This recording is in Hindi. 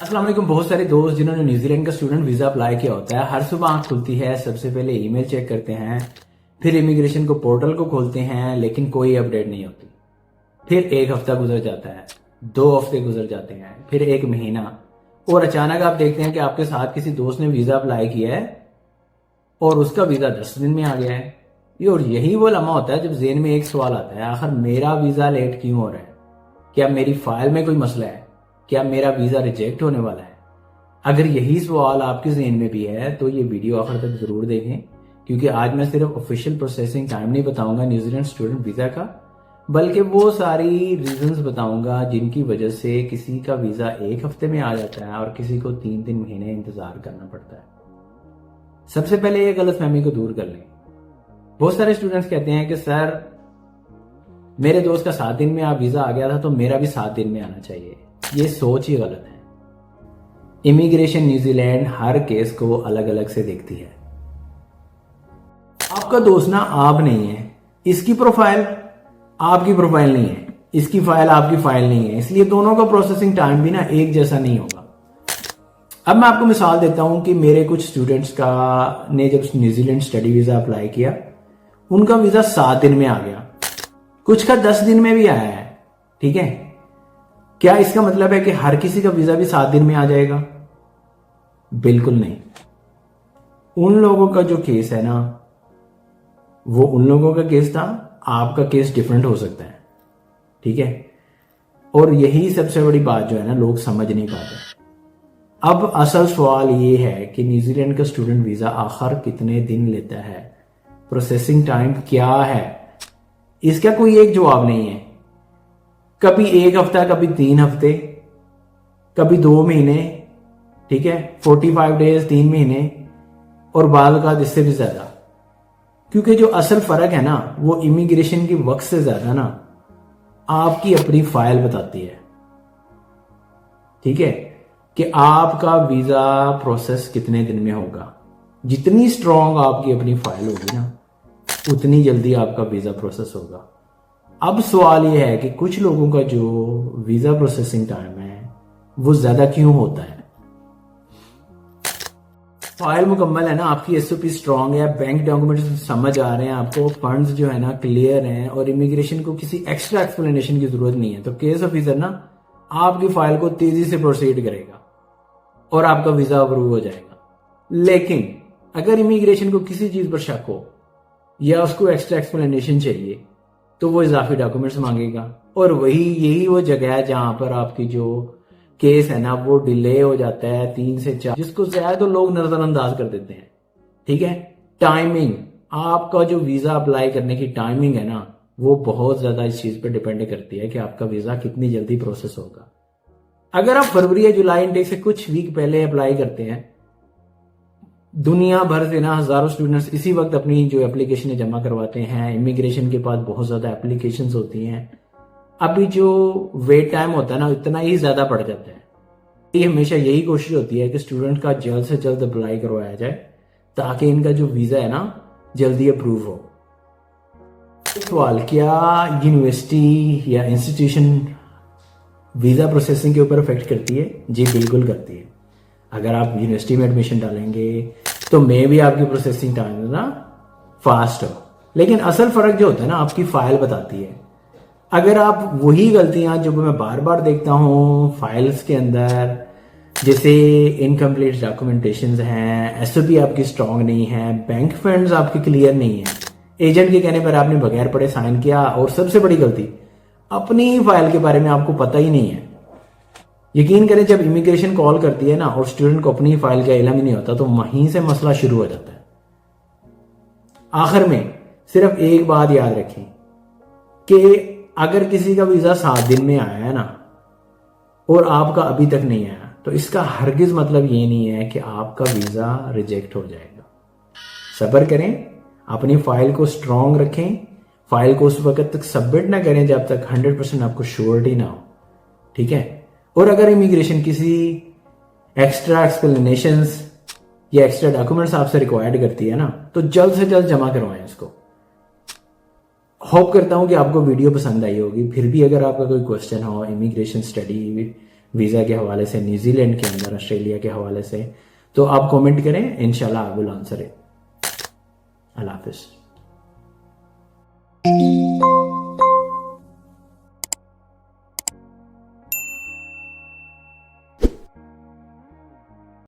अस्सलाम वालेकुम। बहुत सारे दोस्त जिन्होंने न्यूजीलैंड का स्टूडेंट वीजा अप्लाई किया होता है, हर सुबह आंख खुलती है, सबसे पहले ईमेल चेक करते हैं, फिर इमिग्रेशन को पोर्टल को खोलते हैं, लेकिन कोई अपडेट नहीं होती। फिर एक हफ्ता गुजर जाता है, 2 हफ्ते गुजर जाते हैं, फिर 1 महीना, और अचानक आप देखते हैं कि आपके साथ किसी दोस्त ने वीजा अप्लाई किया है और उसका वीजा 10 दिन में आ गया है। और यही वो लम्हा होता है जब जेन में एक सवाल आता है, आखिर मेरा वीजा लेट क्यों हो रहा है? क्या मेरी फाइल में कोई मसला है? क्या मेरा वीजा रिजेक्ट होने वाला है? अगर यही सवाल आपके ज़हन में भी है तो ये वीडियो आखिर तक जरूर देखें, क्योंकि आज मैं सिर्फ ऑफिशियल प्रोसेसिंग टाइम नहीं बताऊंगा न्यूजीलैंड स्टूडेंट वीजा का, बल्कि वो सारी रीजंस बताऊंगा जिनकी वजह से किसी का वीजा 1 हफ्ते में आ जाता है और किसी को 3-3 महीने इंतजार करना पड़ता है। सबसे पहले ये गलतफहमी को दूर कर लें। बहुत सारे स्टूडेंट्स कहते हैं कि सर मेरे दोस्त का 7 दिन में आप वीजा आ गया था तो मेरा भी 7 दिन में आना चाहिए। ये सोच ही गलत है। इमिग्रेशन न्यूजीलैंड हर केस को अलग अलग से देखती है। आपका दोस्त ना आप नहीं है, इसकी प्रोफाइल आपकी प्रोफाइल नहीं है, इसकी फाइल आपकी फाइल नहीं है, इसलिए दोनों का प्रोसेसिंग टाइम भी ना एक जैसा नहीं होगा। अब मैं आपको मिसाल देता हूं कि मेरे कुछ स्टूडेंट्स का ने जब न्यूजीलैंड स्टडी वीजा अप्लाई किया, उनका वीजा 7 दिन में आ गया, कुछ का 10 दिन में भी आया है। ठीक है, क्या इसका मतलब है कि हर किसी का वीजा भी 7 दिन में आ जाएगा? बिल्कुल नहीं। उन लोगों का जो केस है ना, वो उन लोगों का केस था, आपका केस डिफरेंट हो सकता है। ठीक है, और यही सबसे बड़ी बात जो है ना, लोग समझ नहीं पाते। अब असल सवाल ये है कि न्यूजीलैंड का स्टूडेंट वीजा आखिर कितने दिन लेता है, प्रोसेसिंग टाइम क्या है, इसका कोई एक जवाब नहीं है। कभी 1 हफ्ता, कभी 3 हफ्ते, कभी 2 महीने, ठीक है, 45 डेज, 3 महीने, और बाद का इससे भी ज्यादा। क्योंकि जो असल फर्क है ना, वो इमिग्रेशन की वक्त से ज्यादा ना आपकी अपनी फाइल बताती है। ठीक है, कि आपका वीजा प्रोसेस कितने दिन में होगा। जितनी स्ट्रांग आपकी अपनी फाइल होगी ना, उतनी जल्दी आपका वीजा प्रोसेस होगा। अब सवाल यह है कि कुछ लोगों का जो वीजा प्रोसेसिंग टाइम है वो ज्यादा क्यों होता है? फाइल मुकम्मल है ना, आपकी एसओपी स्ट्रांग है, बैंक डॉक्यूमेंट्स समझ आ रहे हैं आपको, फंड्स जो है ना क्लियर हैं, और इमिग्रेशन को किसी एक्स्ट्रा एक्सप्लेनेशन की जरूरत नहीं है, तो केस ऑफिसर ना आपकी फाइल को तेजी से प्रोसीड करेगा और आपका वीजा अप्रूव हो जाएगा। लेकिन अगर इमिग्रेशन को किसी चीज पर शक हो या उसको एक्स्ट्रा एक्सप्लेनेशन चाहिए, तो वो इजाफी डॉक्यूमेंट्स मांगेगा, और यही वो जगह है जहां पर आपकी जो केस है ना वो डिले हो जाता है 3 से 4, जिसको शायद तो लोग नजरअंदाज कर देते हैं। ठीक है, टाइमिंग, आपका जो वीजा अप्लाई करने की टाइमिंग है ना, वो बहुत ज्यादा इस चीज पे डिपेंड करती है कि आपका वीजा कितनी जल्दी प्रोसेस होगा। अगर आप फरवरी या जुलाई इनटेक से कुछ वीक पहले अप्लाई करते हैं, दुनिया भर से ना हजारों स्टूडेंट्स इसी वक्त अपनी जो एप्लीकेशन जमा करवाते हैं। इमिग्रेशन के पास बहुत ज्यादा एप्लीकेशंस होती हैं, अभी जो वेट टाइम होता है ना इतना ही ज्यादा बढ़ जाता है। ये हमेशा यही कोशिश होती है कि स्टूडेंट का जल्द से जल्द अप्लाई करवाया जाए ताकि इनका जो वीजा है ना जल्दी अप्रूव हो। सवाल, क्या यूनिवर्सिटी या इंस्टीट्यूशन वीजा प्रोसेसिंग के ऊपर इफेक्ट करती है? जी बिल्कुल करती है। अगर आप यूनिवर्सिटी में एडमिशन डालेंगे तो मे भी आपकी प्रोसेसिंग टाइम ना फास्ट हो, लेकिन असल फर्क जो होता है ना आपकी फाइल बताती है। अगर आप वही गलतियां जो मैं बार बार देखता हूं फाइल्स के अंदर, जैसे इनकम्प्लीट डॉक्यूमेंटेशन हैं, एसओपी आपकी स्ट्रांग नहीं है, बैंक फंड्स आपके क्लियर नहीं है, एजेंट के कहने पर आपने बगैर पढ़े साइन किया, और सबसे बड़ी गलती अपनी फाइल के बारे में आपको पता ही नहीं है। यकीन करें, जब इमिग्रेशन कॉल करती है ना और स्टूडेंट को अपनी फाइल का इल्म ही नहीं होता, तो वहीं से मसला शुरू हो जाता है। आखिर में सिर्फ एक बात याद रखें कि अगर किसी का वीजा 7 दिन में आया है ना और आपका अभी तक नहीं आया, तो इसका हरगिज मतलब ये नहीं है कि आपका वीजा रिजेक्ट हो जाएगा। सब्र करें, अपनी फाइल को स्ट्रांग रखें, फाइल को उस वक्त तक सबमिट ना करें जब तक 100% आपको श्योरिटी ना हो। ठीक है, और अगर इमिग्रेशन किसी एक्स्ट्रा एक्सप्लेनेशंस या एक्स्ट्रा डॉक्यूमेंट्स आपसे रिक्वायर्ड करती है ना, तो जल्द से जल्द जमा करवाएं इसको। होप करता हूं कि आपको वीडियो पसंद आई होगी। फिर भी अगर आपका कोई क्वेश्चन हो इमिग्रेशन स्टडी वीज़ा के हवाले से, न्यूजीलैंड के अंदर, ऑस्ट्रेलिया के हवाले से, तो आप कमेंट करें, इंशाल्लाह आई विल आंसर इट। अल्लाह हाफिज़।